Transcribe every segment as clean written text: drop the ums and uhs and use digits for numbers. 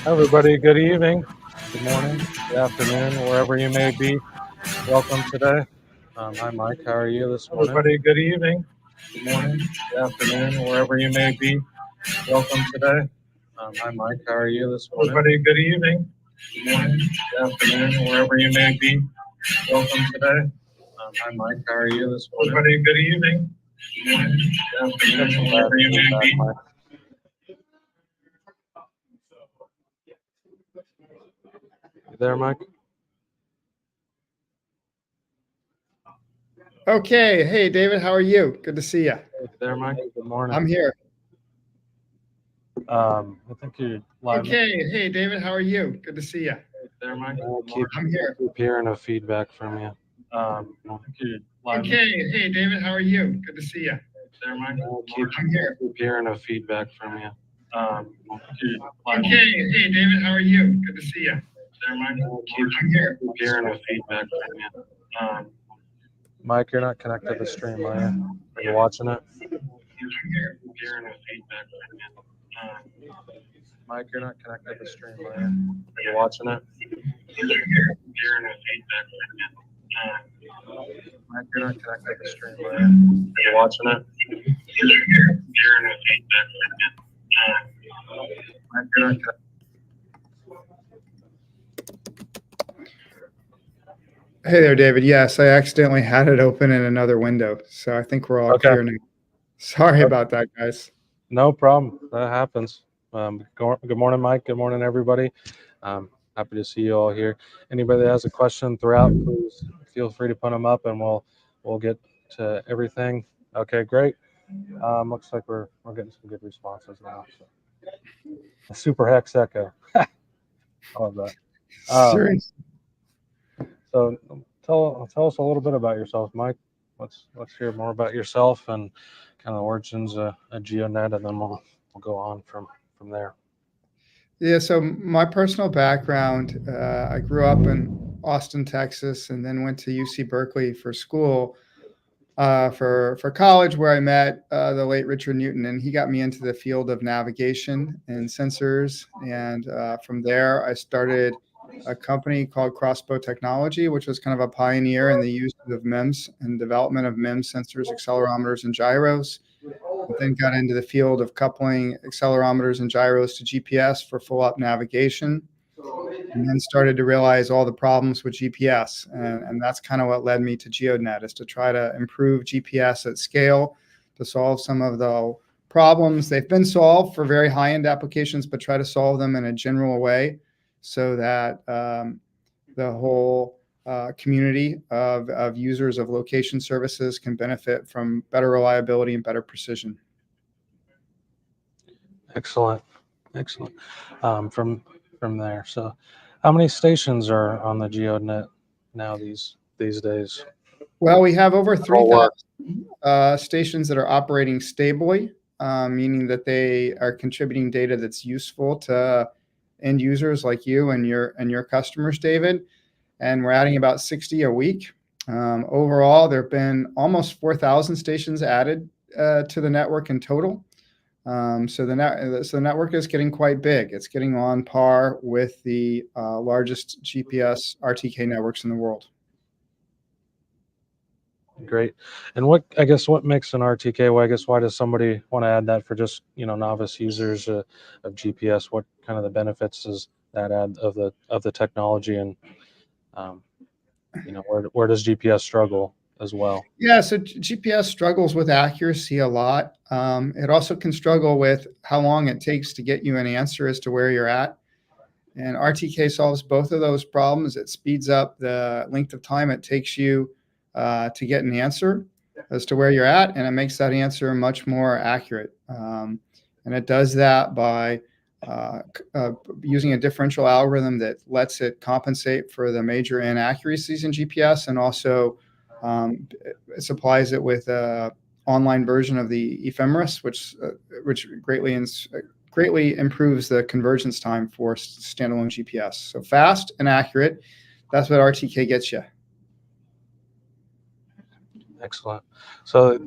Everybody, good evening, good morning, good afternoon, wherever you may be. Welcome today. Hi, Mike. How are you this morning? Everybody, good evening, good morning, good afternoon, wherever you may be. Welcome today. Hi, Mike. How are you this morning? Everybody, good evening, good morning, good afternoon, wherever you may be. Welcome today. Hi, Mike. How are you this morning? Everybody, good evening, good morning, good afternoon, wherever you may be. You there, Mike? Okay. Hey, David, how are you? Good to see you. Hey there, Mike. Good morning. I'm here. I think you're live. Okay. Hey, David, how are you? Good to see you. Hey there, Mike. I'm here. Keep hearing a feedback from you. I think you're live. Okay. Hey, David, how are you? Good to see you. Hey there, Mike. I'm here. Keep hearing a feedback from you. I think you're live. Okay. Hey, David, how are you? Good to see you. Hey there, Mike. I'm here. Keep hearing a feedback from you. Mike, you're not connected to the stream, are you? Are you watching it? I'm here. Keep hearing a feedback from you. Mike, you're not connected to the stream, are you? Are you watching it? I'm here. Keep hearing a feedback from you. Mike, you're not connected to the stream, are you? Are you watching it? I'm here. Keep hearing a feedback from you. Mike, you're not connected. Hey there, David. Yes, I accidentally had it open in another window, so I think we're all clear now. Sorry about that, guys. No problem. That happens. Good morning, Mike. Good morning, everybody. Happy to see you all here. Anybody that has a question throughout, please feel free to put them up, and we'll get to everything. Okay, great. Looks like we're getting some good responses now. So. A super hex echo. I love that. Serious. So tell us a little bit about yourself, Mike. Let's hear more about yourself and kind of the origins of Geonet, and then we'll go on from there. Yeah, so my personal background, I grew up in Austin, Texas, and then went to UC Berkeley for school, for college, where I met the late Richard Newton, and he got me into the field of navigation and sensors. And from there, I started a company called Crossbow Technology, which was kind of a pioneer in the use of MEMS and development of MEMS sensors, accelerometers, and gyros. Then got into the field of coupling accelerometers and gyros to GPS for full-up navigation, and then started to realize all the problems with GPS. And that's kind of what led me to Geodnet, is to try to improve GPS at scale, to solve some of the problems. They've been solved for very high-end applications, but try to solve them in a general way so that the whole community of users of location services can benefit from better reliability and better precision. Excellent. From there, so how many stations are on the Geodnet now these days? Well, we have over 3,000 stations that are operating stably, meaning that they are contributing data that's useful to end users like you and your customers, David. And we're adding about 60 a week. Overall, there have been almost 4,000 stations added to the network in total. So the network is getting quite big. It's getting on par with the largest GPS RTK networks in the world. Great. And what makes an RTK? Well, I guess why does somebody want to add that for just novice users of GPS? What kind of the benefits does that add of the technology, and where does GPS struggle as well? Yeah, so GPS struggles with accuracy a lot. It also can struggle with how long it takes to get you an answer as to where you're at. And RTK solves both of those problems. It speeds up the length of time it takes you to get an answer as to where you're at, and it makes that answer much more accurate. And it does that by using a differential algorithm that lets it compensate for the major inaccuracies in GPS, and also it supplies it with an online version of the ephemeris, which greatly improves the convergence time for standalone GPS. So fast and accurate. That's what RTK gets you. Excellent. So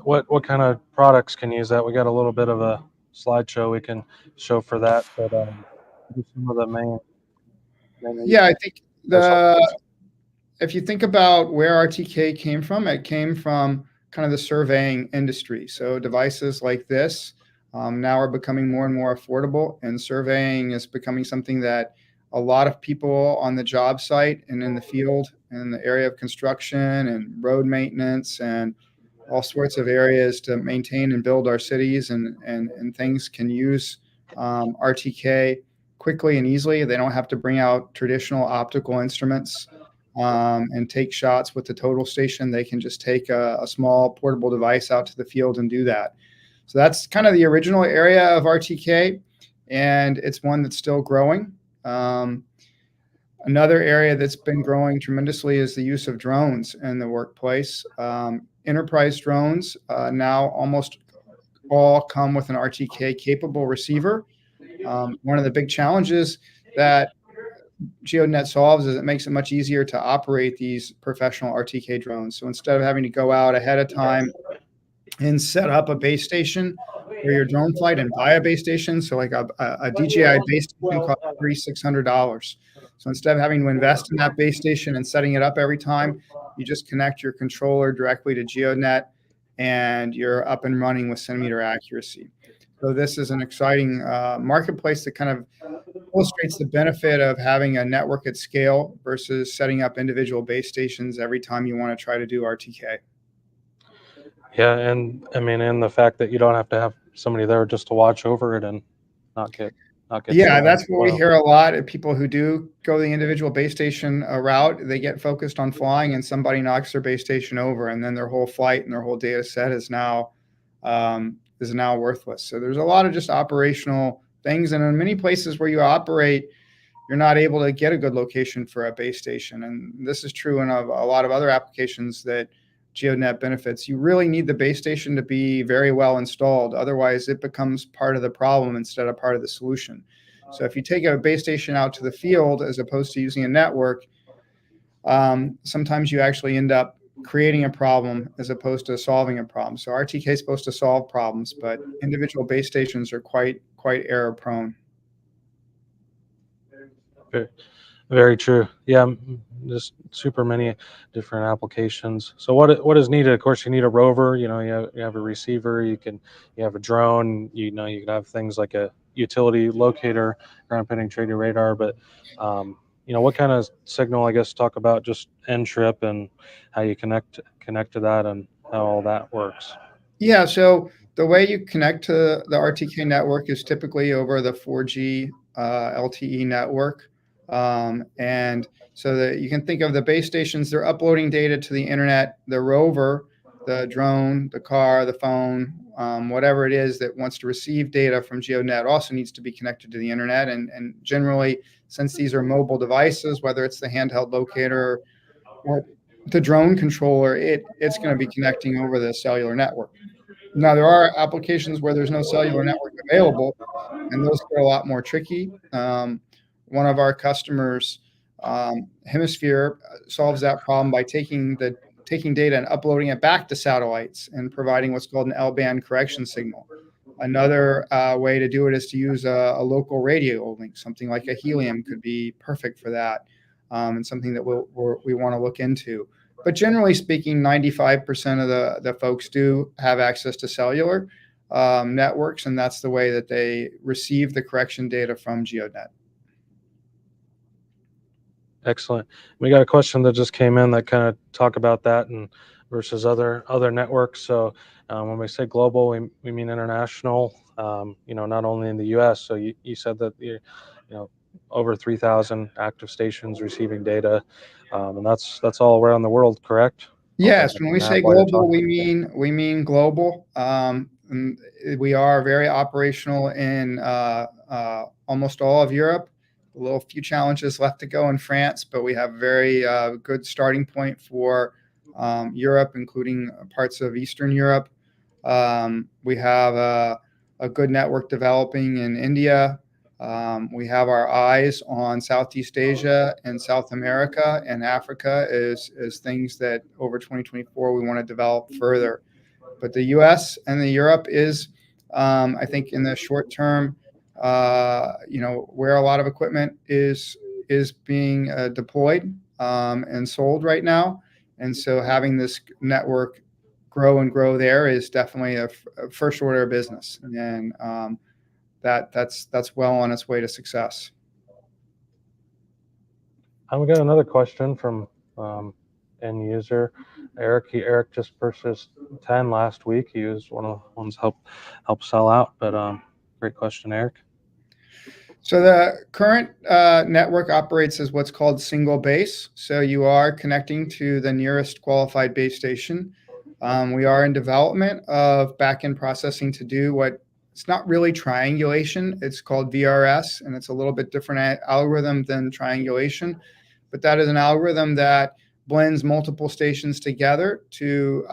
what kind of products can use that? We got a little bit of a slideshow we can show for that, but some of the main Yeah, I think results? if you think about where RTK came from, it came from kind of the surveying industry. So devices like this now are becoming more and more affordable, and surveying is becoming something that a lot of people on the job site and in the field, in the area of construction and road maintenance and all sorts of areas to maintain and build our cities and things can use RTK quickly and easily. They don't have to bring out traditional optical instruments and take shots with the total station. They can just take a small portable device out to the field and do that. So that's kind of the original area of RTK, and it's one that's still growing. Another area that's been growing tremendously is the use of drones in the workplace. Enterprise drones now almost all come with an RTK capable receiver. One of the big challenges that Geodnet solves is it makes it much easier to operate these professional RTK drones. So instead of having to go out ahead of time and set up a base station for your drone flight and buy a base station, so like a DJI base station costs $3,600. So instead of having to invest in that base station and setting it up every time, you just connect your controller directly to Geodnet and you're up and running with centimeter accuracy. So this is an exciting marketplace that kind of illustrates the benefit of having a network at scale versus setting up individual base stations every time you want to try to do RTK. Yeah, and I mean, and the fact that you don't have to have somebody there just to watch over it and not get Yeah, that's what we hear a lot of people who do go the individual base station route. They get focused on flying and somebody knocks their base station over, and then their whole flight and their whole data set is now worthless. So there's a lot of just operational things, and in many places where you operate, you're not able to get a good location for a base station. And this is true in a lot of other applications that Geodnet benefits. You really need the base station to be very well installed. Otherwise, it becomes part of the problem instead of part of the solution. So if you take a base station out to the field as opposed to using a network, sometimes you actually end up creating a problem as opposed to solving a problem. So RTK is supposed to solve problems, but individual base stations are quite error prone. Very, very true. Yeah, just super many different applications. So what is needed? Of course, you need a rover. You know, you have a receiver. You have a drone. You know, you can have things like a utility locator, ground penetrating radar. But you know, what kind of signal? I guess talk about just end trip and how you connect to that and how all that works. Yeah, so the way you connect to the RTK network is typically over the 4G LTE network. And so that you can think of the base stations, they're uploading data to the internet. The rover, the drone, the car, the phone, whatever it is that wants to receive data from Geodnet also needs to be connected to the internet. And generally, since these are mobile devices, whether it's the handheld locator or the drone controller, it's going to be connecting over the cellular network. Now, there are applications where there's no cellular network available, and those are a lot more tricky. One of our customers, Hemisphere, solves that problem by taking data and uploading it back to satellites and providing what's called an L-band correction signal. Another way to do it is to use a local radio link. Something like a helium could be perfect for that, and something that we want to look into. But generally speaking, 95% of the folks do have access to cellular networks, and that's the way that they receive the correction data from Geodnet. Excellent. We got a question that just came in that kind of talk about that and versus other networks. So when we say global, we mean international. You know, not only in the U.S. So you said that you know over 3,000 active stations receiving data, and that's all around the world, correct? Yes, when we say global, we mean global. And we are very operational in almost all of Europe. A little few challenges left to go in France, but we have a very good starting point for Europe, including parts of Eastern Europe. We have a good network developing in India. We have our eyes on Southeast Asia and South America, and Africa is things that over 2024 we want to develop further. But the U.S. and the Europe is, I think, in the short term, where a lot of equipment is being deployed and sold right now. And so having this network grow and grow there is definitely a first order of business, and that's well on its way to success. We got another question from end user Eric. Eric just purchased 10 last week. He was one of the ones help sell out. But great question, Eric. So the current network operates as what's called single base. So you are connecting to the nearest qualified base station. We are in development of backend processing to do what it's not really triangulation. It's called VRS, and it's a little bit different algorithm than triangulation. But that is an algorithm that blends multiple stations together to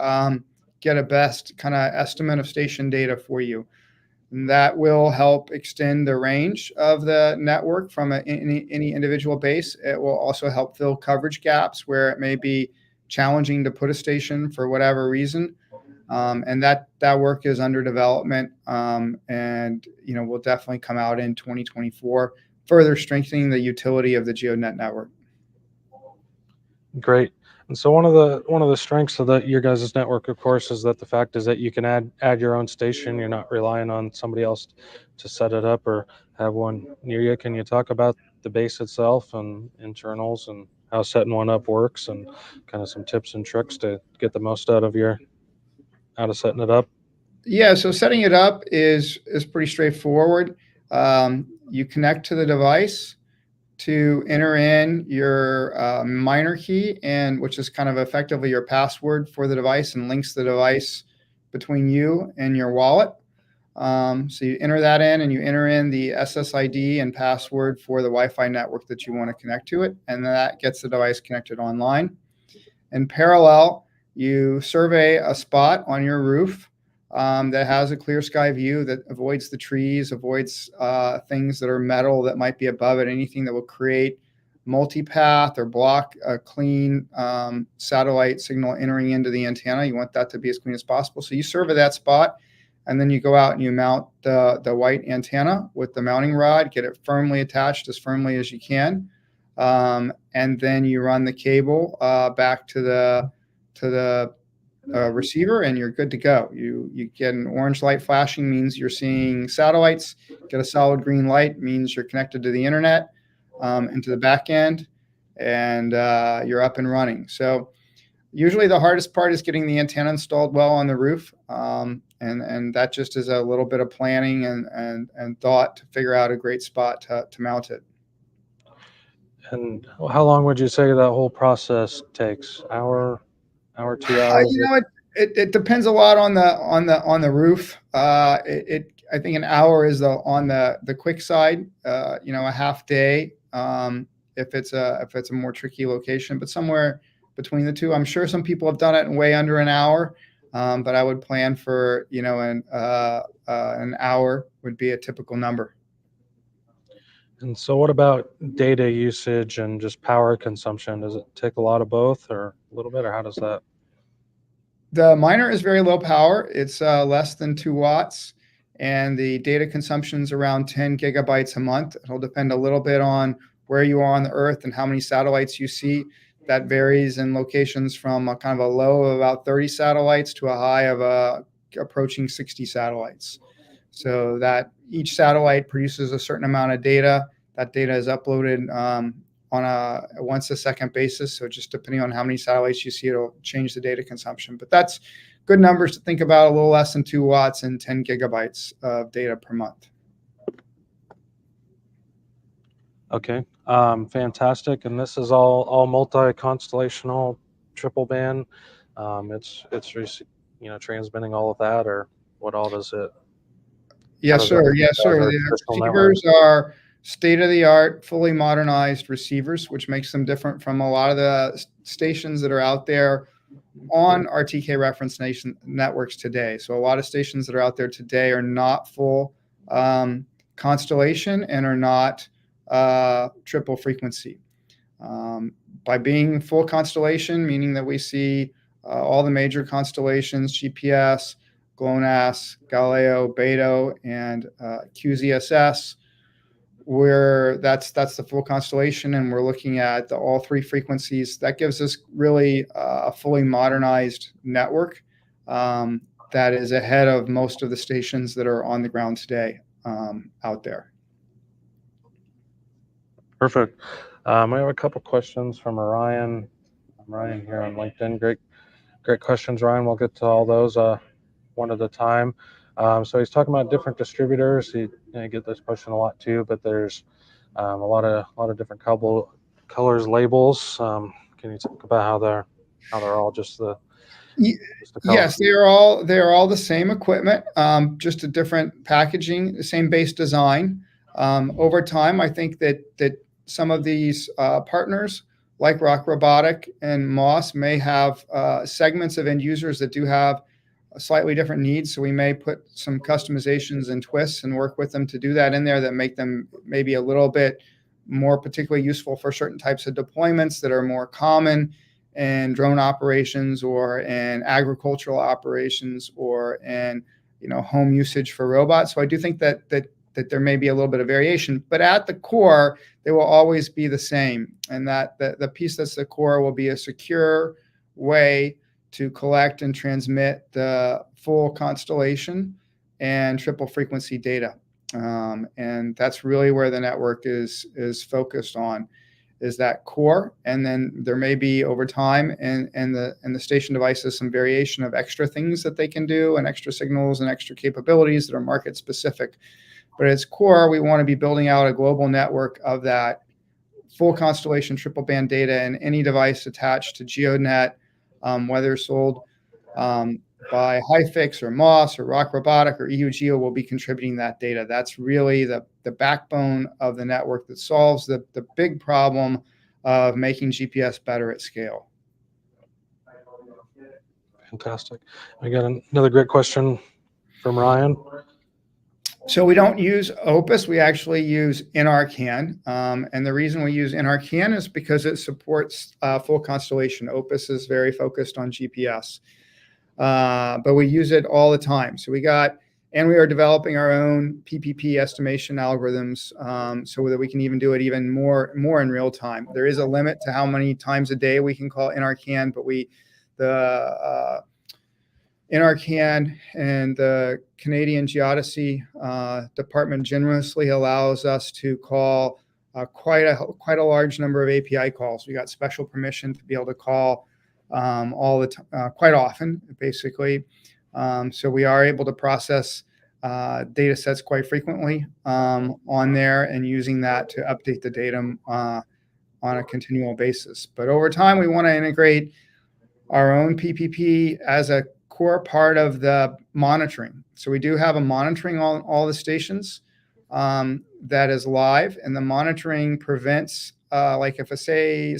get a best kind of estimate of station data for you. And that will help extend the range of the network from any individual base. It will also help fill coverage gaps where it may be challenging to put a station for whatever reason. And that work is under development, and will definitely come out in 2024, further strengthening the utility of the Geodnet network. Great. And so one of the strengths of your guys' network, of course, is that the fact is that you can add your own station. You're not relying on somebody else to set it up or have one near you. Can you talk about the base itself and internals and how setting one up works, and kind of some tips and tricks to get the most out of setting it up? Yeah, so setting it up is pretty straightforward. You connect to the device to enter in your minor key, and which is kind of effectively your password for the device and links the device between you and your wallet. So you enter that in, and you enter in the SSID and password for the Wi-Fi network that you want to connect to it, and that gets the device connected online. In parallel, you survey a spot on your roof that has a clear sky view, that avoids the trees, avoids things that are metal that might be above it, anything that will create multipath or block a clean satellite signal entering into the antenna. You want that to be as clean as possible. So you survey that spot, and then you go out and you mount the white antenna with the mounting rod, get it firmly attached, as firmly as you can. And then you run the cable back to the receiver, and you're good to go. You get an orange light flashing, means you're seeing satellites. Get a solid green light, means you're connected to the internet and to the back end, and you're up and running. So usually the hardest part is getting the antenna installed well on the roof, and that just is a little bit of planning and thought to figure out a great spot to mount it. And how long would you say that whole process takes? Hour, 2 hours? It depends a lot on the roof. I think an hour is on the quick side. A half day if it's a more tricky location, but somewhere between the two. I'm sure some people have done it in way under an hour, but I would plan for an hour would be a typical number. And so what about data usage and just power consumption? Does it take a lot of both, or a little bit, or how does that? The miner is very low power. It's less than 2 watts, and the data consumption is around 10 gigabytes a month. It'll depend a little bit on where you are on the Earth and how many satellites you see. That varies in locations from a kind of a low of about 30 satellites to a high of approaching 60 satellites. So that each satellite produces a certain amount of data. That data is uploaded on a once a second basis. So just depending on how many satellites you see, it'll change the data consumption. But that's good numbers to think about, a little less than 2 watts and 10 gigabytes of data per month. Okay, fantastic. And this is all multi-constellational, triple band. It's transmitting all of that, or what all does it? Yes, sir. Yes, sir. The receivers are state-of-the-art, fully modernized receivers, which makes them different from a lot of the stations that are out there on RTK reference networks today. So a lot of stations that are out there today are not full constellation and are not triple frequency. By being full constellation, meaning that we see all the major constellations, GPS, GLONASS, Galileo, Beto, and QZSS. Where that's the full constellation, and we're looking at all three frequencies. That gives us really a fully modernized network that is ahead of most of the stations that are on the ground today out there. Perfect. We have a couple questions from Ryan. Ryan here on LinkedIn. Great questions, Ryan. We'll get to all those one at a time. So he's talking about different distributors. I get this question a lot too, but there's a lot of different colors, labels. Can you talk about how they're all just the Yes, they are all the same equipment, just a different packaging, the same base design. Over time, I think that some of these partners, like Rock Robotic and Moss, may have segments of end users that do have slightly different needs. So we may put some customizations and twists and work with them to do that in there that make them maybe a little bit more particularly useful for certain types of deployments that are more common in drone operations or in agricultural operations or in home usage for robots. So I do think that there may be a little bit of variation, but at the core, they will always be the same. And that the piece that's the core will be a secure way to collect and transmit the full constellation and triple frequency data. And that's really where the network is focused on, is that core. And then there may be over time and the station devices some variation of extra things that they can do and extra signals and extra capabilities that are market specific. But at its core, we want to be building out a global network of that full constellation triple band data, and any device attached to Geodnet, whether sold by HiFix or Moss or Rock Robotic or EU Geo, will be contributing that data. That's really the backbone of the network that solves the big problem of making GPS better at scale. Fantastic. We got another great question from Ryan. So we don't use Opus, we actually use NRCan. And the reason we use NRCan is because it supports full constellation. Opus is very focused on GPS, but we use it all the time. So we are developing our own PPP estimation algorithms so that we can even do it even more in real time. There is a limit to how many times a day we can call NRCan, but the NRCan and the Canadian Geodesy Department generously allows us to call quite a large number of API calls. We got special permission to be able to call quite often, basically. So we are able to process data sets quite frequently on there, and using that to update the data on a continual basis. But over time, we want to integrate our own PPP as a core part of the monitoring. So we do have a monitoring on all the stations that is live, and the monitoring prevents like if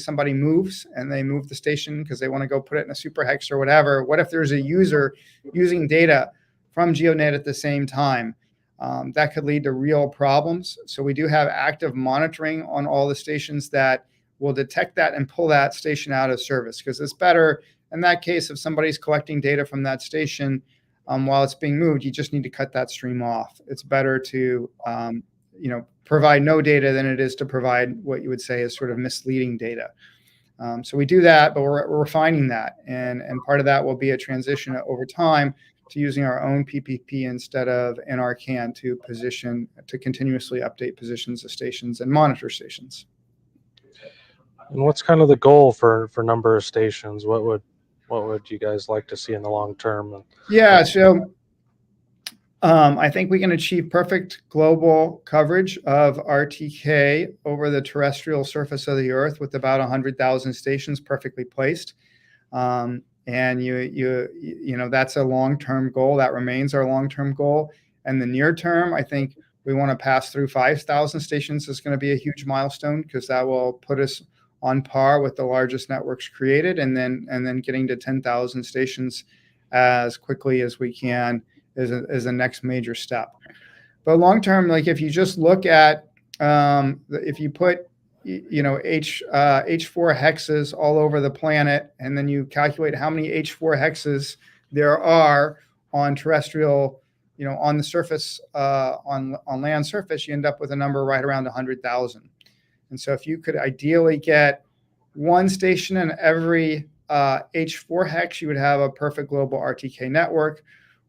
somebody moves and they move the station because they want to go put it in a super hex or whatever. What if there's a user using data from Geodnet at the same time? That could lead to real problems. So we do have active monitoring on all the stations that will detect that and pull that station out of service, because it's better in that case if somebody's collecting data from that station while it's being moved. You just need to cut that stream off. It's better to provide no data than it is to provide what you would say is sort of misleading data. So we do that, but we're refining that, and part of that will be a transition over time to using our own PPP instead of NRCan to continuously update positions of stations and monitor stations. And what's kind of the goal for number of stations? What would you guys like to see in the long term? Yeah, so I think we can achieve perfect global coverage of RTK over the terrestrial surface of the Earth with about 100,000 stations perfectly placed. And that's a long-term goal. That remains our long-term goal. And the near term, I think we want to pass through 5,000 stations. Is going to be a huge milestone, because that will put us on par with the largest networks created, and then getting to 10,000 stations as quickly as we can is the next major step. But long term, like if you just look at if you put H4 hexes all over the planet, and then you calculate how many H4 hexes there are on terrestrial, on the surface, on land surface, you end up with a number right around 100,000. And so if you could ideally get one station in every H4 hex, you would have a perfect global RTK network.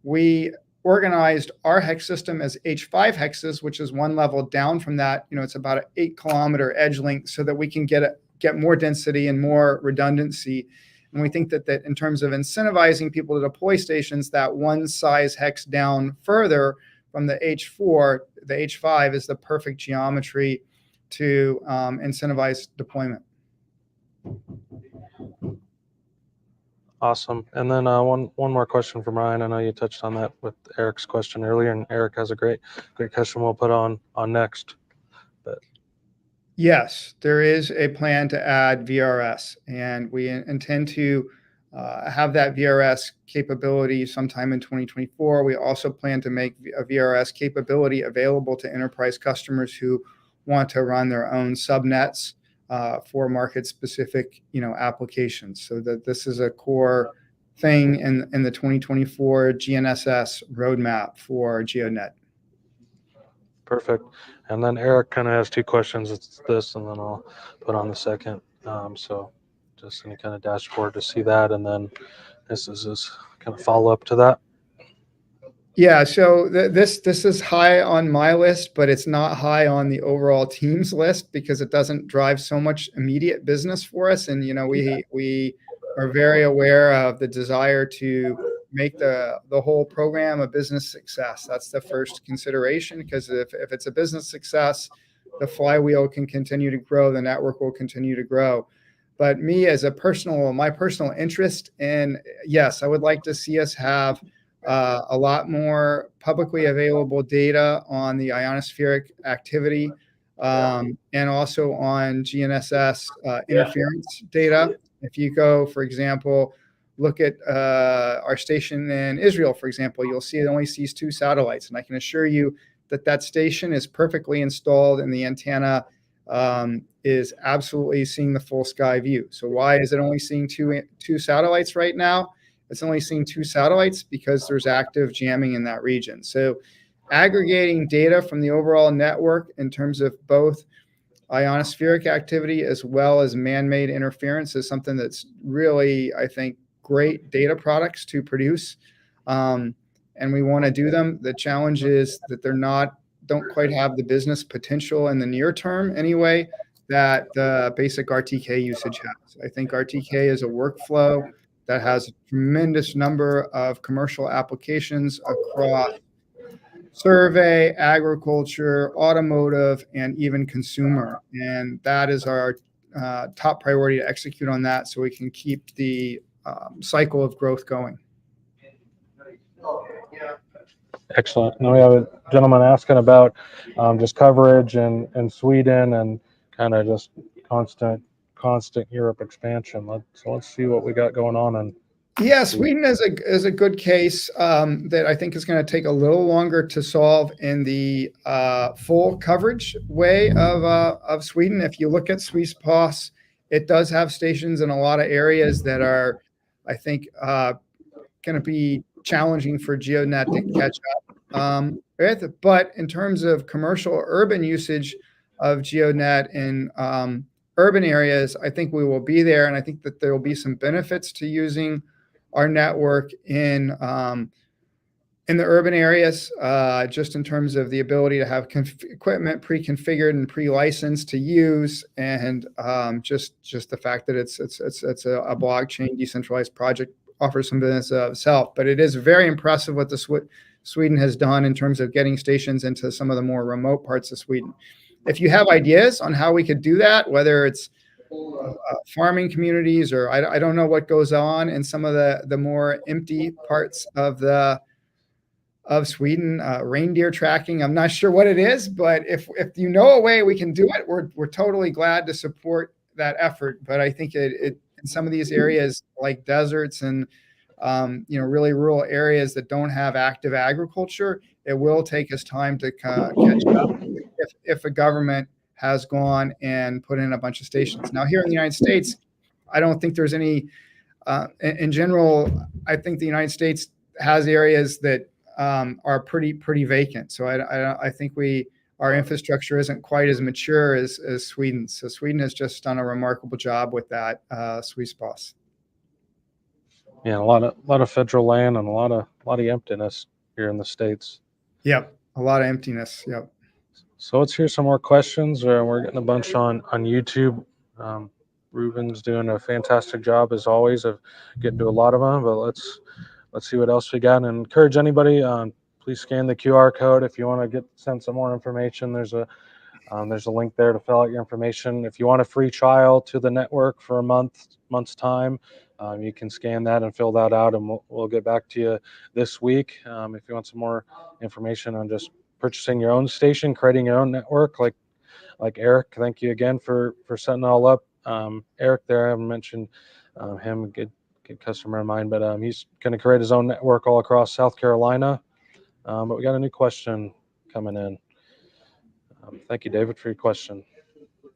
We organized our hex system as H5 hexes, which is one level down from that. It's about an 8-kilometer edge length, so that we can get more density and more redundancy. And we think that in terms of incentivizing people to deploy stations, that one size hex down further from the H4, the H5 is the perfect geometry to incentivize deployment. Awesome. And then one more question from Ryan. I know you touched on that with Eric's question earlier, and Eric has a great question we'll put on next. But yes, there is a plan to add VRS, and we intend to have that VRS capability sometime in 2024. We also plan to make a VRS capability available to enterprise customers who want to run their own subnets for market-specific, applications. So that this is a core thing in the 2024 GNSS roadmap for Geodnet. Perfect. And then Eric kind of has two questions. It's this, and then I'll put on the second. So just any kind of dashboard to see that, and then this is kind of follow up to that. Yeah, so this is high on my list, but it's not high on the overall team's list because it doesn't drive so much immediate business for us. And we are very aware of the desire to make the whole program a business success. That's the first consideration, because if it's a business success, the flywheel can continue to grow, the network will continue to grow. But my personal interest in, yes, I would like to see us have a lot more publicly available data on the ionospheric activity, and also on GNSS interference data. If you go, for example, look at our station in Israel, for example, you'll see it only sees 2 satellites. And I can assure you that station is perfectly installed, and the antenna is absolutely seeing the full sky view. So why is it only seeing two satellites right now? It's only seeing 2 satellites because there's active jamming in that region. So aggregating data from the overall network in terms of both ionospheric activity as well as man-made interference is something that's really, I think, great data products to produce. And we want to do them. The challenge is that don't quite have the business potential in the near term anyway that the basic RTK usage has. I think RTK is a workflow that has a tremendous number of commercial applications across survey, agriculture, automotive, and even consumer. And that is our top priority, to execute on that so we can keep the cycle of growth going. Excellent. Now we have a gentleman asking about just coverage in Sweden and kind of just constant Europe expansion. Let's see what we got going on. Yeah, Sweden is a good case that I think is going to take a little longer to solve in the full coverage way of Sweden. If you look at Swisspass, it does have stations in a lot of areas that are, I think, going to be challenging for Geodnet to catch up with. But in terms of commercial urban usage of Geodnet in urban areas, I think we will be there, and I think that there will be some benefits to using our network in the urban areas, just in terms of the ability to have equipment pre-configured and pre-licensed to use, and just the fact that it's a blockchain decentralized project offers some business of itself. But it is very impressive what Sweden has done in terms of getting stations into some of the more remote parts of Sweden. If you have ideas on how we could do that, whether it's farming communities, or I don't know what goes on in some of the more empty parts of Sweden, reindeer tracking, I'm not sure what it is, but if you know a way we can do it, we're totally glad to support that effort. But I think it in some of these areas like deserts and really rural areas that don't have active agriculture, it will take us time to catch up if a government has gone and put in a bunch of stations. Now, here in the United States, I don't think there's any, in general, I think the United States has areas that are pretty vacant. So I think our infrastructure isn't quite as mature as Sweden's. So Sweden has just done a remarkable job with that, sweet spots. Yeah, a lot of federal land and a lot of emptiness here in the States. Yep, a lot of emptiness. Yep. So let's hear some more questions. We're getting a bunch on YouTube. Ruben's doing a fantastic job as always of getting to a lot of them. But let's see what else we got, and encourage anybody. Please scan the QR code if you want to send some more information. There's a link there to fill out your information. If you want a free trial to the network for a month's time, you can scan that and fill that out, and we'll get back to you this week. If you want some more information on just purchasing your own station, creating your own network, like Eric, thank you again for setting it all up. Eric there, I haven't mentioned him, good customer of mine, but he's going to create his own network all across South Carolina. But we got a new question coming in. Thank you, David, for your question.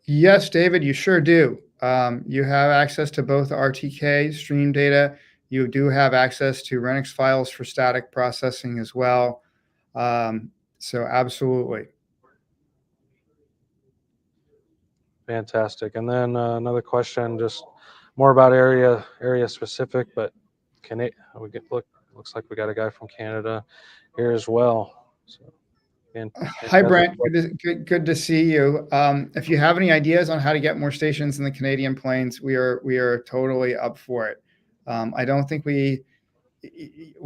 Yes, David, you sure do. You have access to both RTK stream data. You do have access to Renix files for static processing as well. So absolutely. Fantastic. And then another question, just more about area specific, but looks like we got a guy from Canada here as well. So, hi, Brent. Good to see you. If you have any ideas on how to get more stations in the Canadian Plains, we are totally up for it. I don't think we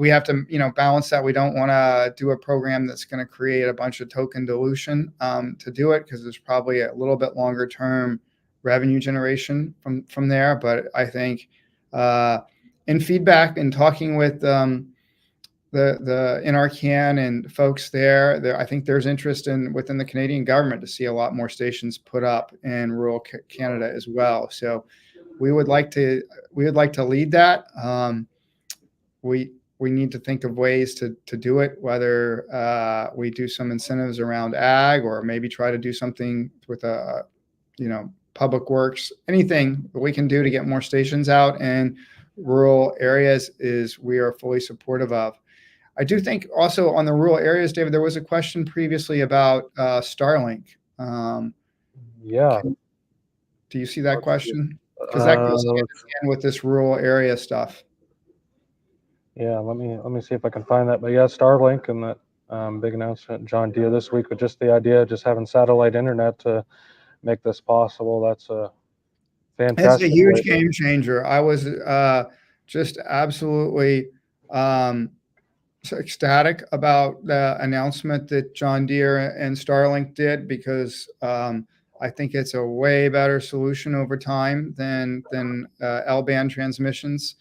have to, balance that. We don't want to do a program that's going to create a bunch of token dilution to do it, because there's probably a little bit longer term revenue generation from there. But I think in feedback and talking with the NRCan and folks there, I think there's interest within the Canadian government to see a lot more stations put up in rural Canada as well. So we would like to lead that. We need to think of ways to do it, whether we do some incentives around ag, or maybe try to do something with public works. Anything that we can do to get more stations out in rural areas we are fully supportive of. I do think also on the rural areas, David, there was a question previously about Starlink. Yeah. Do you see that question? Because that goes hand in hand with this rural area stuff. Yeah, let me see if I can find that. But yeah, Starlink and that big announcement, John Deere this week, with just the idea of just having satellite internet to make this possible. That's a fantastic. It's a huge game changer. I was just absolutely ecstatic about the announcement that John Deere and Starlink did, because I think it's a way better solution over time than L-band transmissions,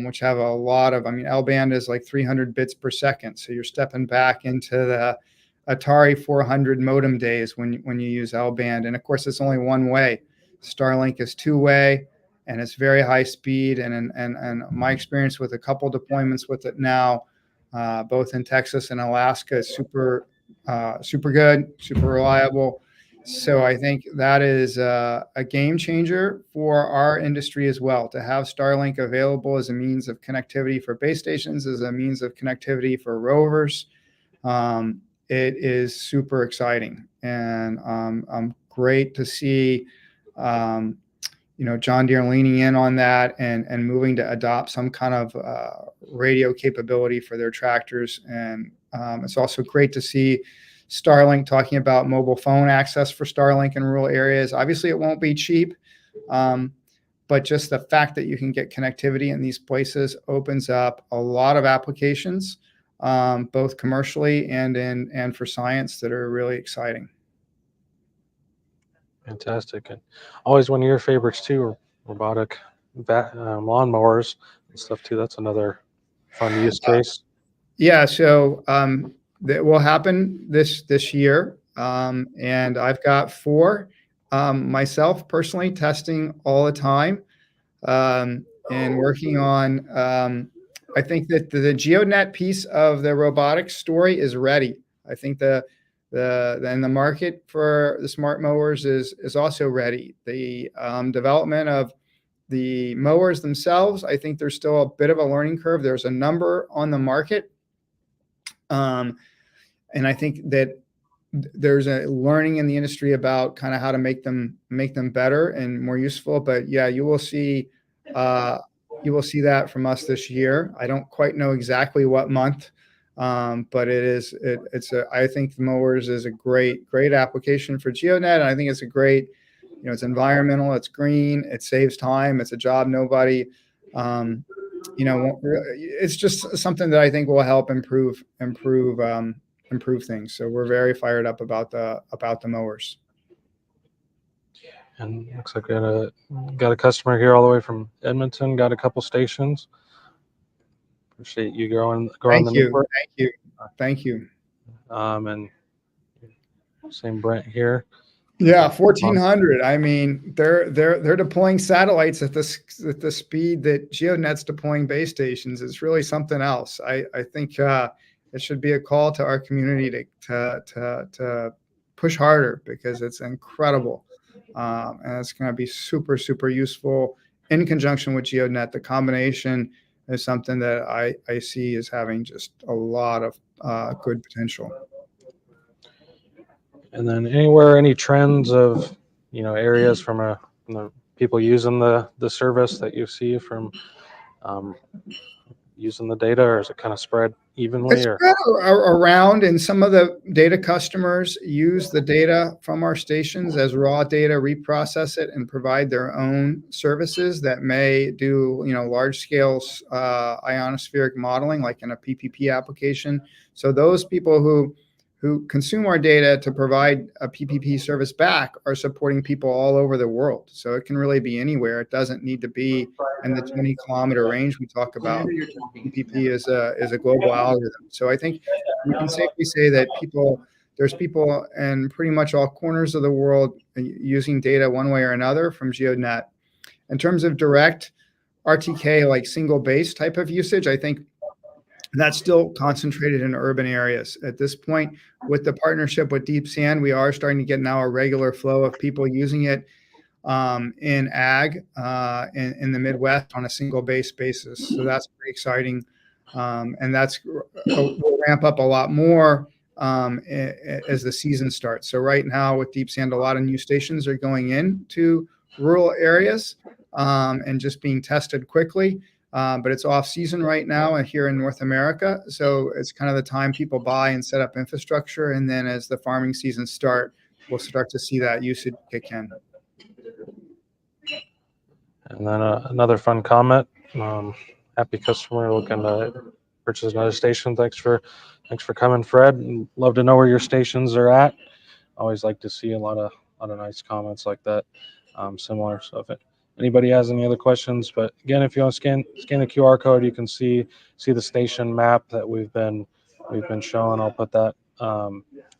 which have a lot of, L-band is like 300 bits per second. So you're stepping back into the Atari 400 modem days when you use L-band. And of course, it's only one way. Starlink is two-way, and it's very high speed. And my experience with a couple deployments with it now, both in Texas and Alaska, is super good, super reliable. So I think that is a game changer for our industry as well, to have Starlink available as a means of connectivity for base stations, as a means of connectivity for rovers. It is super exciting, and I'm great to see John Deere leaning in on that and moving to adopt some kind of radio capability for their tractors. And it's also great to see Starlink talking about mobile phone access for Starlink in rural areas. Obviously, it won't be cheap, but just the fact that you can get connectivity in these places opens up a lot of applications, both commercially and for science, that are really exciting. Fantastic. And always one of your favorites too are robotic lawnmowers and stuff too. That's another fun use case. Yeah, so that will happen this year, and I've got 4 myself personally testing all the time, and working on. I think that the Geodnet piece of the robotics story is ready. I think the market for the smart mowers is also ready. The development of The mowers themselves, I think there's still a bit of a learning curve. There's a number on the market, and I think that there's a learning in the industry about kind of how to make them better and more useful. But yeah, you will see that from us this year. I don't quite know exactly what month, but I think the mowers is a great application for Geonet, and I think it's a great, it's environmental, it's green, it saves time, it's a job nobody, it's just something that I think will help improve things. So we're very fired up about the mowers. And looks like we got a customer here all the way from Edmonton. Got a couple stations. Appreciate you growing the network. Thank you. And same Brent here. Yeah, 1,400. I mean, they're deploying satellites at the speed that Geodnet's deploying base stations. It's really something else. I think it should be a call to our community to push harder, because it's incredible, and it's going to be super useful in conjunction with Geodnet. The combination is something that I see as having just a lot of good potential. And then any trends of areas from the people using the service that you see from using the data, or is it kind of spread evenly? It's spread around, and some of the data customers use the data from our stations as raw data, reprocess it, and provide their own services that may do large scale ionospheric modeling, like in a PPP application. So those people who consume our data to provide a PPP service back are supporting people all over the world. So it can really be anywhere. It doesn't need to be in the 20-kilometer range we talk about. PPP is a global algorithm. So I think we can safely say that there's people in pretty much all corners of the world using data one way or another from Geodnet. In terms of direct RTK, like single base type of usage, I think that's still concentrated in urban areas. At this point, with the partnership with Deep Sand, we are starting to get now a regular flow of people using it in ag in the Midwest on a single base basis. So that's pretty exciting. And will ramp up a lot more as the season starts. So right now with Deep Sand, a lot of new stations are going into rural areas and just being tested quickly. But it's off season right now here in North America. So it's kind of the time people buy and set up infrastructure. And then as the farming season start, we'll start to see that usage kick in. And then another fun comment, happy customer looking to purchase another station. Thanks for coming, Fred. Love to know where your stations are at. Always like to see a lot of nice comments like that, similar. So if anybody has any other questions, but again, if you want to scan the QR code, you can see the station map that we've been showing. I'll put that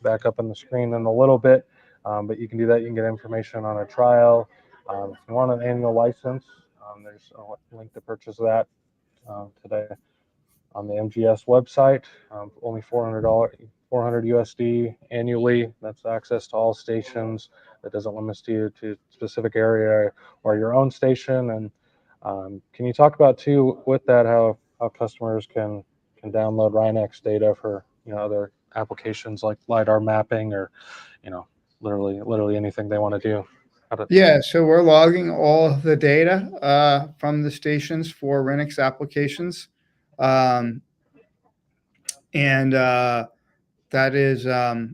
back up on the screen in a little bit, but you can do that. You can get information on a trial. If you want an annual license, there's a link to purchase that today on the MGS website. Only $400 USD annually. That's access to all stations. That doesn't limit you to a specific area or your own station. And can you talk about too with that how customers can download Rhinex data for other applications like LiDAR mapping or literally anything they want to do? Yeah, so we're logging all of the data from the stations for Rhinex applications, and that is a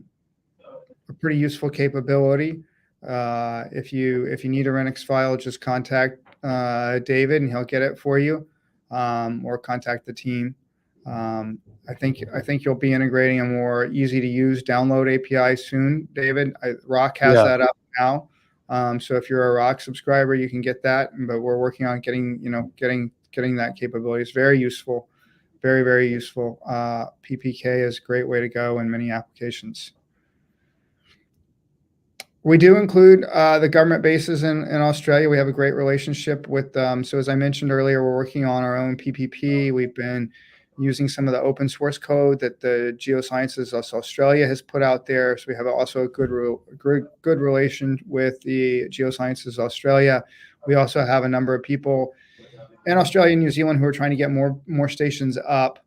pretty useful capability. If you need a Rhinex file, just contact David and he'll get it for you, or contact the team. I think you'll be integrating a more easy to use download API soon, David. Rock has that up now. So if you're a Rock subscriber, you can get that, but we're working on getting that capability. It's very useful, very, very useful. PPK is a great way to go in many applications. We do include the government bases in Australia. We have a great relationship with them. So as I mentioned earlier, we're working on our own PPP. We've been using some of the open source code that the Geosciences Australia has put out there. So we have also a good relation with the Geosciences Australia. We also have a number of people in Australia and New Zealand who are trying to get more stations up,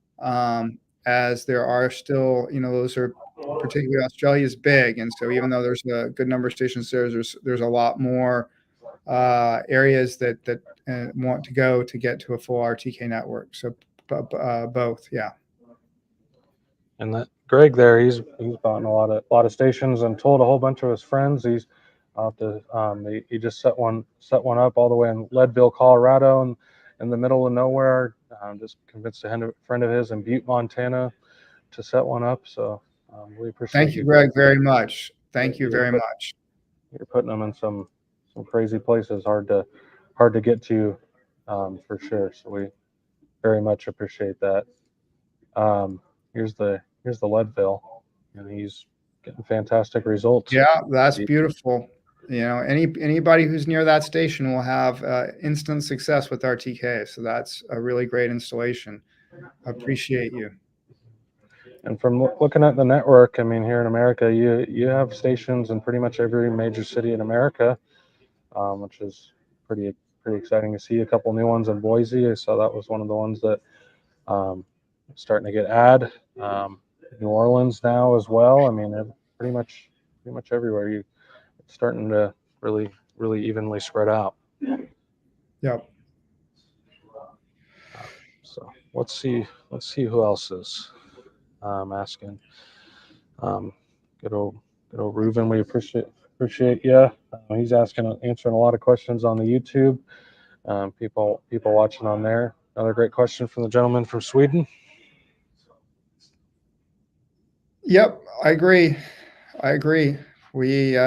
as there are still, those are particularly Australia's big, and so even though there's a good number of stations there's a lot more areas that want to go to get to a full RTK network. So both, yeah. And that Greg there, he's bought a lot of stations and told a whole bunch of his friends. He's out to he just set one up all the way in Leadville, Colorado, and in the middle of nowhere. Just convinced a friend of his in Butte, Montana, to set one up. So we appreciate Thank you, Greg, very much. Thank you very much. You're putting them in some crazy places, hard to get to, for sure. So we very much appreciate that. Here's the Leadville, and he's getting fantastic results. Yeah, that's beautiful. Anybody who's near that station will have instant success with RTK. So that's a really great installation. I appreciate you. And from looking at the network, I mean, here in America, you have stations in pretty much every major city in America, which is pretty exciting to see. A couple new ones in Boise. I saw that was one of the ones that starting to get ad. New Orleans now as well. I mean, pretty much everywhere. It's starting to really evenly spread out. Yep. So let's see who else is asking. Good old Reuven, we appreciate you. He's answering a lot of questions on the YouTube. People watching on there. Another great question from the gentleman from Sweden. Yep, I agree. We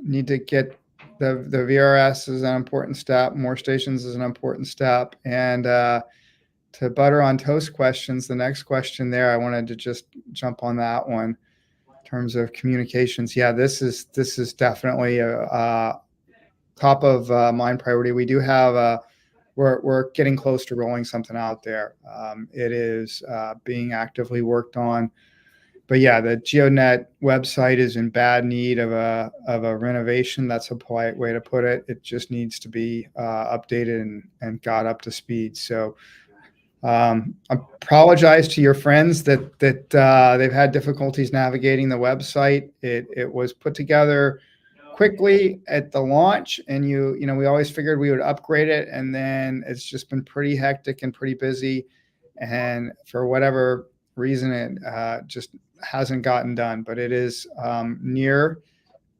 need to get the VRS is an important step. More stations is an important step. And to butter on toast questions, the next question there, I wanted to just jump on that one in terms of communications. Yeah, this is definitely a top of mind priority. We do have we're getting close to rolling something out there. It is being actively worked on. But yeah, the Geodnet website is in bad need of a renovation. That's a polite way to put it. It just needs to be updated and got up to speed. So I apologize to your friends that they've had difficulties navigating the website. It was put together quickly at the launch, and we always figured we would upgrade it, and then it's just been pretty hectic and pretty busy, and for whatever reason it just hasn't gotten done. But it is near.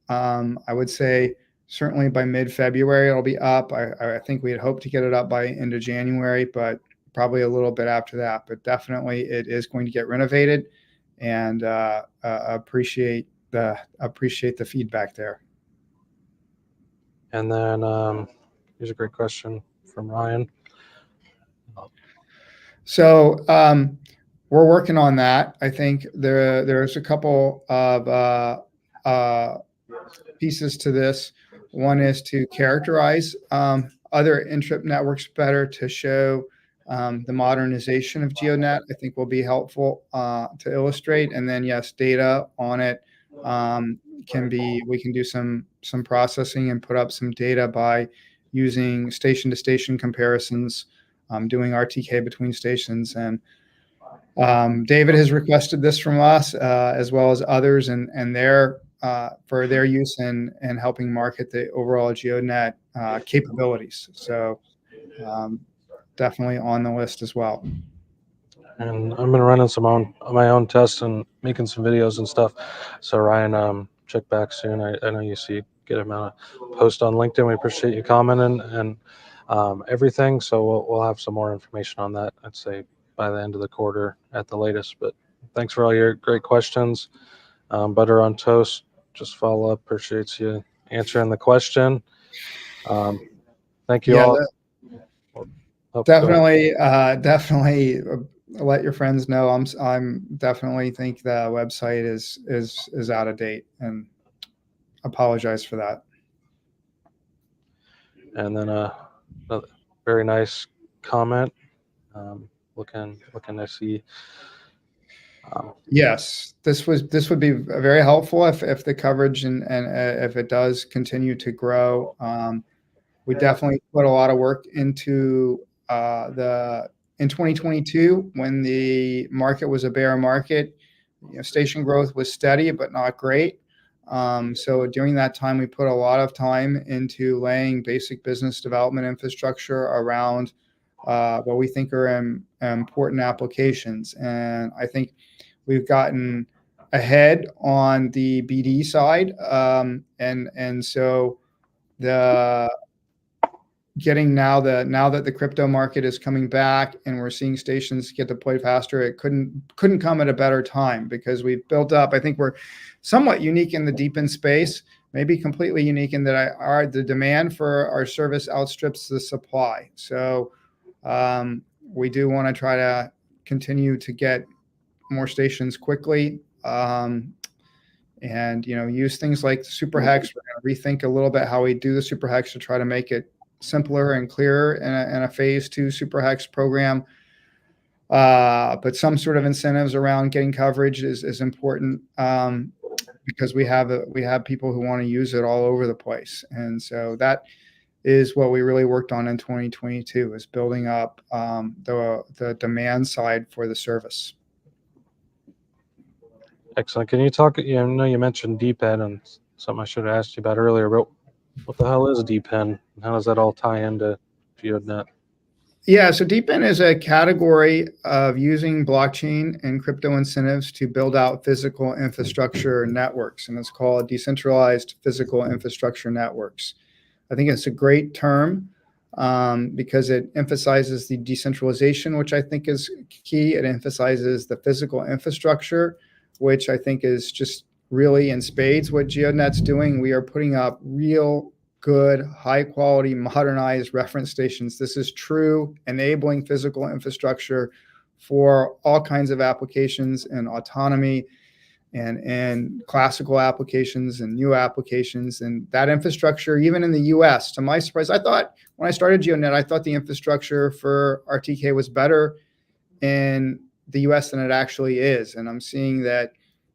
I would say certainly by mid-February it'll be up. I think we had hoped to get it up by end of January, but probably a little bit after that. But definitely it is going to get renovated, and appreciate the feedback there. And then here's a great question from Ryan. So we're working on that. I think there's a couple of pieces to this. One is to characterize other intrip networks better, to show the modernization of Geodnet. I think will be helpful to illustrate. And then yes, data on it we can do some processing and put up some data by using station to station comparisons, doing RTK between stations. And David has requested this from us, as well as others, and for their use in helping market the overall Geodnet capabilities. So definitely on the list as well. And I've been running my own tests and making some videos and stuff. So Ryan, check back soon. I know you see get him a post on LinkedIn. We appreciate you commenting and everything. So we'll have some more information on that, I'd say by the end of the quarter at the latest. But thanks for all your great questions. Butter on toast, just follow up. Appreciates you answering the question. Thank you all. Definitely let your friends know. I'm definitely think the website is out of date, and apologize for that. And then a very nice comment. Looking to see. Yes, this would be very helpful if the coverage and if it does continue to grow. We definitely put a lot of work into in 2022 when the market was a bear market. Station growth was steady but not great. So during that time, we put a lot of time into laying basic business development infrastructure around what we think are important applications. And I think we've gotten ahead on the BD side. And so the getting now that the crypto market is coming back and we're seeing stations get deployed faster, it couldn't come at a better time, because we've built up. I think we're somewhat unique in the deepen space, maybe completely unique in that the demand for our service outstrips the supply. So we do want to try to continue to get more stations quickly. And use things like super hex. We're going to rethink a little bit how we do the super hex to try to make it simpler and clearer in a phase 2 super hex program. But some sort of incentives around getting coverage is important, because we have people who want to use it all over the place. And so that is what we really worked on in 2022, is building up the demand side for the service. Excellent. Can you talk, I know you mentioned DPEN and something I should have asked you about earlier, but what the hell is DPEN? How does that all tie into Geodnet? Yeah, so DPEN is a category of using blockchain and crypto incentives to build out physical infrastructure networks, and it's called decentralized physical infrastructure networks. I think it's a great term because it emphasizes the decentralization, which I think is key. It emphasizes the physical infrastructure, which I think is just really in spades what Geodnet's doing. We are putting up real good, high quality, modernized reference stations. This is true enabling physical infrastructure for all kinds of applications and autonomy and classical applications and new applications. And that infrastructure, even in the US, to my surprise, I thought when I started Geodnet, I thought the infrastructure for RTK was better in the US than it actually is. And I'm seeing that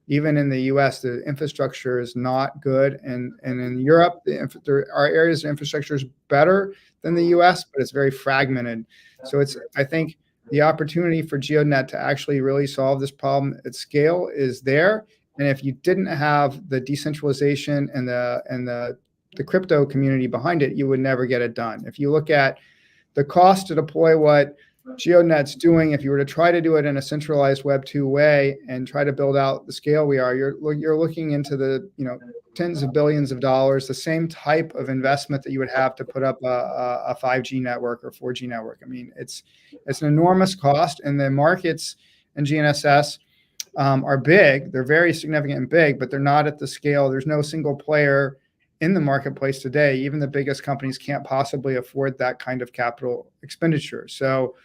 even in the US, the infrastructure is not good. And in Europe, there are areas of infrastructure is better than the US, but it's very fragmented. So I think the opportunity for Geodnet to actually really solve this problem at scale is there. And if you didn't have the decentralization and the crypto community behind it, you would never get it done. If you look at the cost to deploy what Geodnet's doing, if you were to try to do it in a centralized Web 2 way and try to build out the scale we are, you're looking into the tens of billions of dollars, the same type of investment that you would have to put up a 5G network or 4G network. I mean, it's an enormous cost, and the markets in GNSS are big. They're very significant and big, but they're not at the scale. There's no single player in the marketplace today. Even the biggest companies can't possibly afford that kind of capital expenditure. So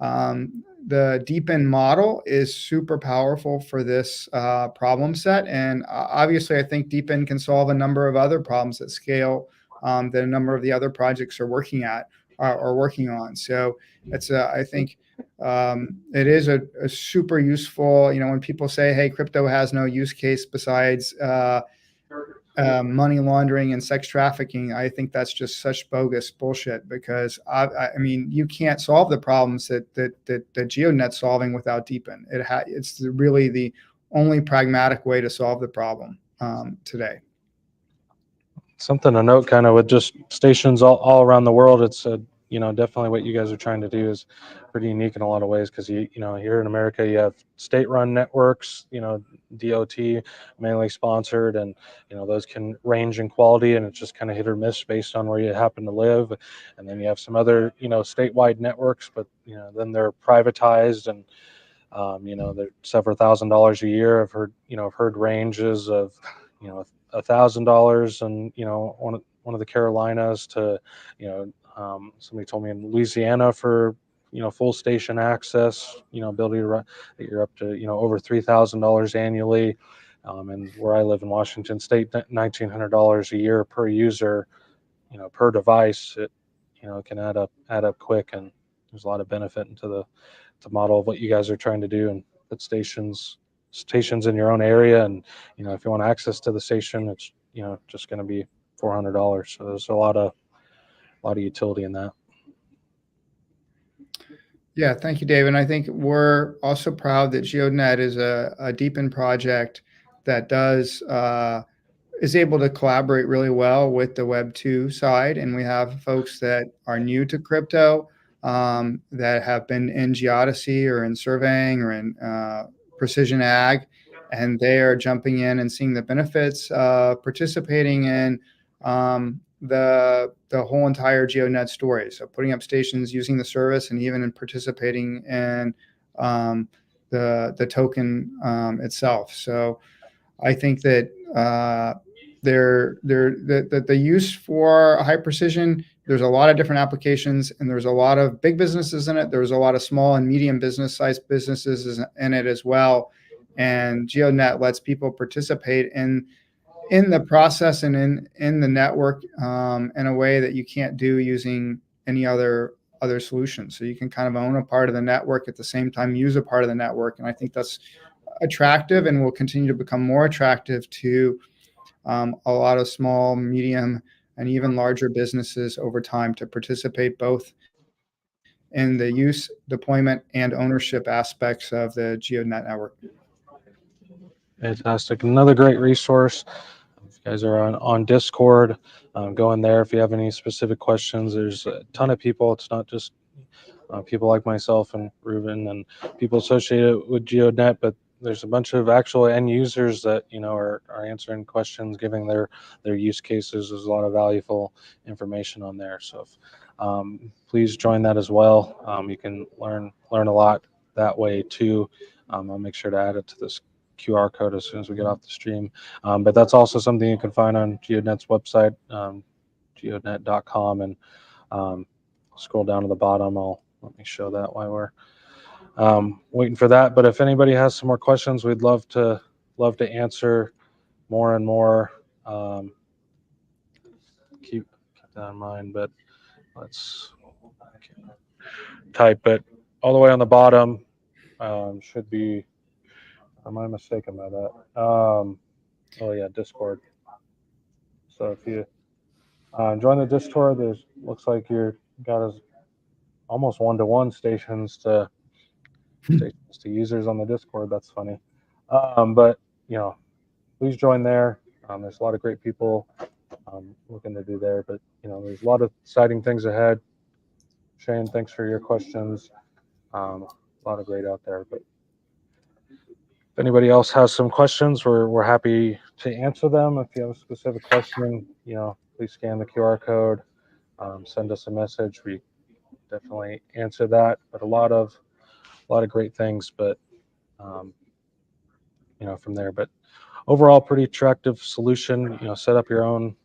the DPEN model is super powerful for this problem set. And obviously, I think DPEN can solve a number of other problems at scale that a number of the other projects are working on. So it's I think it is a super useful, when people say, hey, crypto has no use case besides money laundering and sex trafficking, I think that's just such bogus bullshit, because I mean, you can't solve the problems that Geodnet's solving without DPEN. It's really the only pragmatic way to solve the problem today. Something to note, kind of with just stations all around the world, it's definitely what you guys are trying to do is pretty unique in a lot of ways, because here in America you have state-run networks, DOT mainly sponsored, and those can range in quality, and it's just kind of hit or miss based on where you happen to live. And then you have some other statewide networks, but then they're privatized, and they're several $1,000s a year. I've heard ranges of $1,000 and one of the Carolinas to somebody told me in Louisiana for full station access, ability to run, that you're up to over $3,000 annually, and where I live in Washington State, $1,900 a year per user, per device. It can add up quick, and there's a lot of benefit into the model of what you guys are trying to do, and put stations in your own area. And if you want access to the station, it's just going to be $400. So there's a lot of lot of utility in that. Yeah, thank you, Dave. And I think we're also proud that Geodnet is a deepened project that is able to collaborate really well with the Web 2 side. And we have folks that are new to crypto that have been in geodesy or in surveying or in precision ag, and they are jumping in and seeing the benefits of participating in the whole entire GeoNet story. So putting up stations, using the service, and even in participating in the token itself. So I think that the use for high precision, there's a lot of different applications, and there's a lot of big businesses in it. There's a lot of small and medium sized businesses in it as well. And GeoNet lets people participate in the process and in the network in a way that you can't do using any other solution. So you can kind of own a part of the network at the same time use a part of the network, and I think that's attractive and will continue to become more attractive to a lot of small, medium, and even larger businesses over time to participate both in the use, deployment, and ownership aspects of the GeoNet network. Fantastic. Another great resource. If you guys are on Discord, go in there if you have any specific questions. There's a ton of people. It's not just people like myself and Ruben and people associated with Geodnet, but there's a bunch of actual end users that are answering questions, giving their use cases. There's a lot of valuable information on there. So please join that as well. You can learn a lot that way too. I'll make sure to add it to this QR code as soon as we get off the stream. But that's also something you can find on Geodnet's website, geodnet.com, and scroll down to the bottom. Let me show that while we're waiting for that. But if anybody has some more questions, we'd love to answer more and more. Keep that in mind. But let's type it all the way on the bottom. Should be. Am I mistaken by that? Oh yeah, Discord. So if you join the Discord, looks like you're got almost 1-to-1 stations to users on the Discord. That's funny. But please join there. There's a lot of great people looking to do there. But there's a lot of exciting things ahead. Shane, thanks for your questions. A lot of great out there. But if anybody else has some questions, we're happy to answer them. If you have a specific question, please scan the QR code, send us a message. We definitely answer that. But a lot of great things. But from there. But overall, pretty attractive solution. Set up your own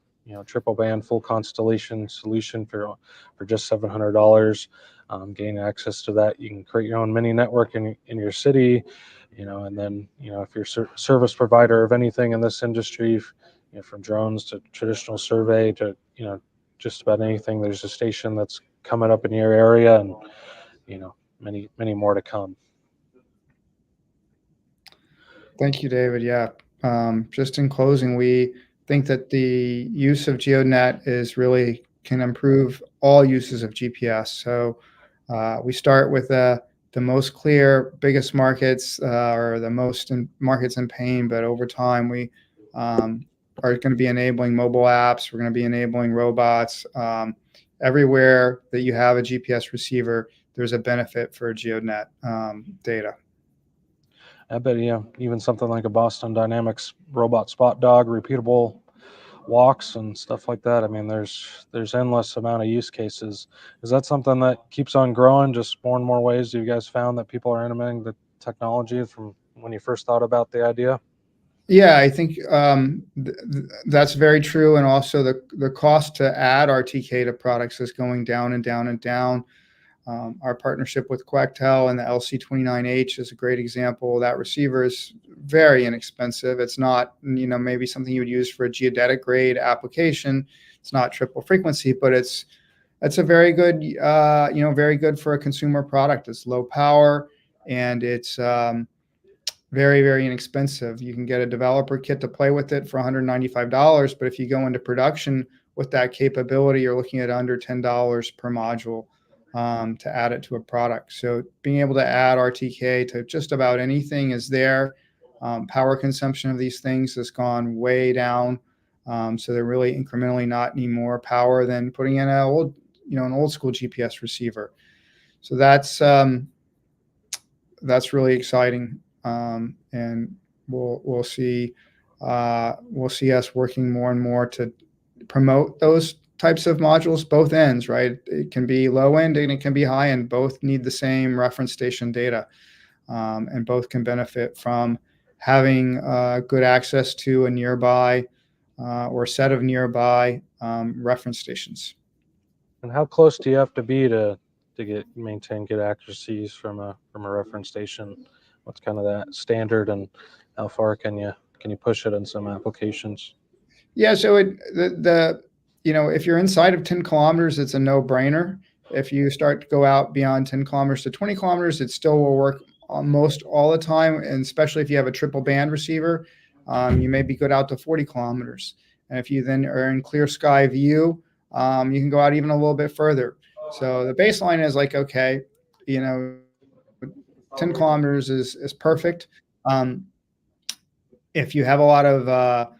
triple band full constellation solution for just $700. Gain access to that. You can create your own mini network in your city. And then if you're service provider of anything in this industry, from drones to traditional survey to just about anything, there's a station that's coming up in your area, and many more to come. Thank you, David. Yeah. Just in closing, we think that the use of GeoNet can improve all uses of GPS. So we start with the most clear, biggest markets or the most markets in pain, but over time we are going to be enabling mobile apps. We're going to be enabling robots. Everywhere that you have a GPS receiver, there's a benefit for GeoNet data. I bet even something like a Boston Dynamics robot spot dog, repeatable walks and stuff like that. I mean, there's endless amount of use cases. Is that something that keeps on growing? Just more and more ways you guys found that people are implementing the technology from when you first thought about the idea? Yeah, I think that's very true. And also the cost to add RTK to products is going down and down and down. Our partnership with Quectel and the LC29H is a great example. That receiver is very inexpensive. It's not, maybe something you would use for a geodetic grade application. It's not triple frequency, but it's a very good, very good for a consumer product. It's low power and it's very, very inexpensive. You can get a developer kit to play with it for $195, but if you go into production with that capability, you're looking at under $10 per module to add it to a product. So being able to add RTK to just about anything is there. Power consumption of these things has gone way down. So they're really incrementally not any more power than putting in an old school GPS receiver. So that's really exciting, and we'll see us working more and more to promote those types of modules, both ends, right? It can be low end and it can be high end. Both need the same reference station data, and both can benefit from having good access to a nearby or set of nearby reference stations. And how close do you have to be to maintain good accuracies from a reference station? What's kind of that standard, and how far can you push it in some applications? Yeah, so if you're inside of 10 kilometers, it's a no-brainer. If you start to go out beyond 10 kilometers to 20 kilometers, it still will work almost all the time, and especially if you have a triple band receiver, you may be good out to 40 kilometers. And if you then are in clear sky view, you can go out even a little bit further. So the baseline is like, okay, 10 kilometers is perfect. If you have a lot of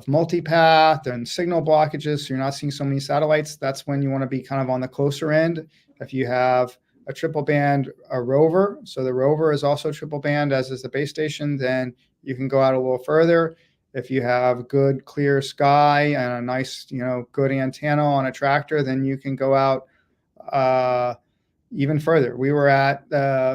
multipath and signal blockages, so you're not seeing so many satellites, that's when you want to be kind of on the closer end. If you have a triple band, a rover, so the rover is also triple band, as is the base station, then you can go out a little further. If you have good clear sky and a nice, good antenna on a tractor, then you can go out even further. We were at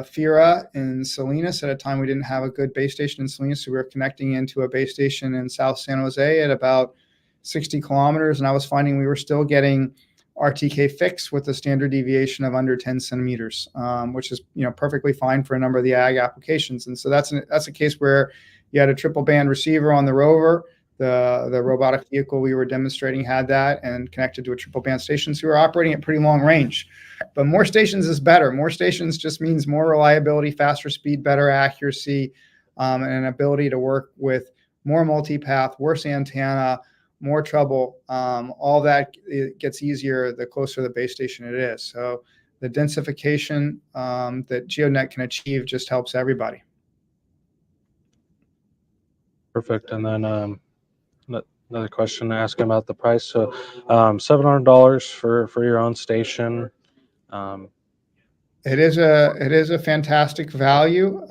FIRA in Salinas at a time we didn't have a good base station in Salinas, so we were connecting into a base station in South San Jose at about 60 kilometers, and I was finding we were still getting RTK fixed with a standard deviation of under 10 centimeters, which is perfectly fine for a number of the ag applications. And so that's a case where you had a triple band receiver on the rover. The robotic vehicle we were demonstrating had that and connected to a triple band station. So we were operating at pretty long range. But more stations is better. More stations just means more reliability, faster speed, better accuracy, and an ability to work with more multipath, worse antenna, more trouble. All that, it gets easier the closer the base station it is. So the densification that Geodnet can achieve just helps everybody. Perfect. And then another question to ask about the price. So $700 for your own station. It is a fantastic value.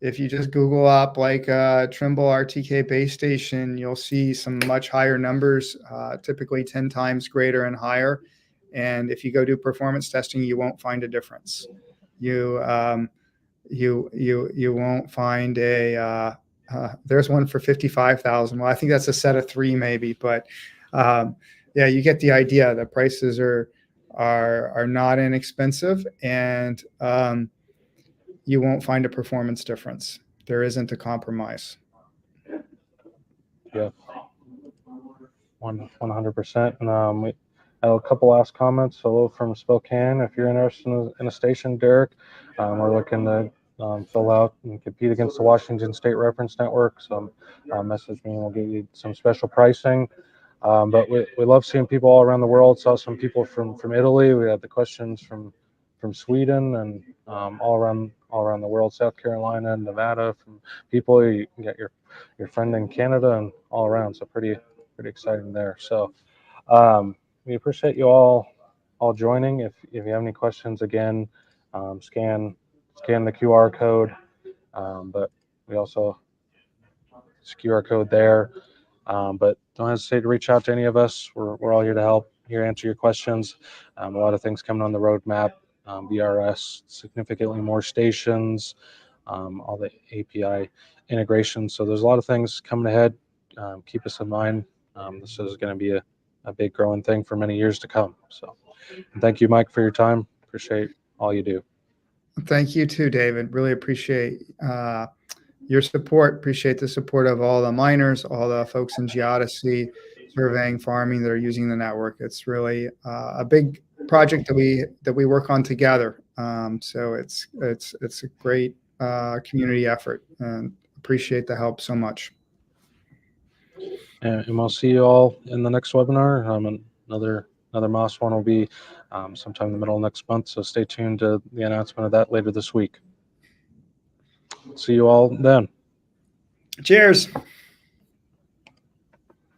If you just Google up like Trimble RTK base station, you'll see some much higher numbers, typically 10 times greater and higher. And if you go do performance testing, you won't find a difference. You won't find there's one for 55,000. Well, I think that's a set of 3 maybe, but yeah, you get the idea. The prices are not inexpensive, and you won't find a performance difference. There isn't a compromise. Yeah, 100%. And we have a couple last comments. Hello from Spokane. If you're interested in a station, Derek, we're looking to fill out and compete against the Washington State Reference Network. So message me and we'll get you some special pricing. But we love seeing people all around the world. Saw some people from Italy. We had the questions from Sweden and all around the world, South Carolina and Nevada, from people. You can get your friend in Canada and all around. So pretty exciting there. So we appreciate you all joining. If you have any questions, again, scan the QR code. But we also QR code there. But don't hesitate to reach out to any of us. We're all here to help, here to answer your questions. A lot of things coming on the roadmap. BRS, significantly more stations, all the API integration. So there's a lot of things coming ahead. Keep us in mind. This is going to be a big growing thing for many years to come. So thank you, Mike, for your time. Appreciate all you do. Thank you too, David. Really appreciate your support. Appreciate the support of all the miners, all the folks in geodesy, surveying, farming that are using the network. It's really a big project that we work on together. So it's a great community effort, and appreciate the help so much. And we'll see you all in the next webinar. Another MOS one will be sometime in the middle of next month, so stay tuned to the announcement of that later this week. See you all then. Cheers.